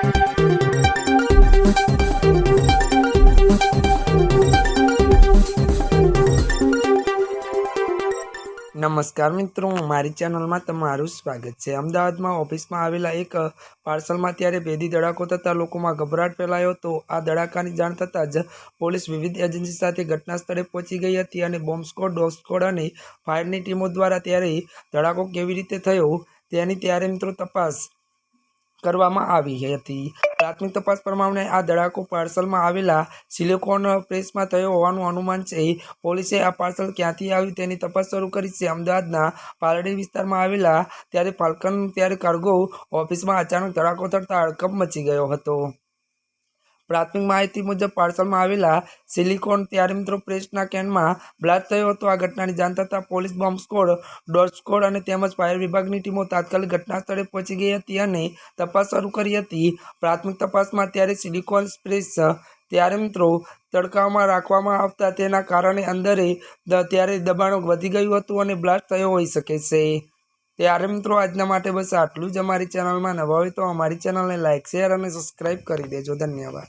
नमस्कार मित्रों, मारी चेनल में तमारुं स्वागत है। अमदावाद में ऑफिस में आवेला एक पार्सल में त्यारे भेदी धड़ाको थता लोकोमां गभराट फैलायो तो आ धड़ाकानी जाण थता ज पोलीस विविध एजेंसी साथे घटना स्थळे पहोंची गई हती अने बॉम्ब स्क्वॉड, डॉग स्क्वॉड अने फायरनी टीमों द्वारा त्यारे धड़ाको केवी रीते थयो तेनी त्यारे मित्रों तपास करवामां आवी हती। प्राथमिक तपास प्रमाणे आ धड़ाको पार्सल में आवेला सिलिकॉन प्रेस में थयो होवानुं अनुमान छे। पोलीसे आ पार्सल क्यांथी आव्युं तेनी तपास शरू करी छे। अमदावादना पालड़ी विस्तार में आवेला त्यारे फाल्कन त्यारे कार्गो ऑफिस में अचानक धड़ाको थता हड़कंप मची गयो हतो। प्राथमिक माहिती मुजब पार्सल में आवेला सिलिकॉन त्यारे मित्रों प्रेसना केन में ब्लास्ट थयो हतो। आ घटनानी जाण थता police, bomb squad, dog squad अने तेमज फायर विभागनी टीमों तात्कालिक घटना स्थळे पहोंची गई हती अने तपास शरू करी हती। प्राथमिक तपास में त्यारे सिलिकॉन प्रेस त्यारे मित्रों तड़कामां राखवामां आवता तेना कारणे अंदरे त्यारे दबाण वधी गयुं हतुं अने ब्लास्ट थयो होई शके छे। त्यारे मित्रों आजना माटे बस आटलुं ज। अमारी चेनल में नवा होय तो अमारी चेनल ने लाइक, शेर अने सब्सक्राइब करी देजो। धन्यवाद।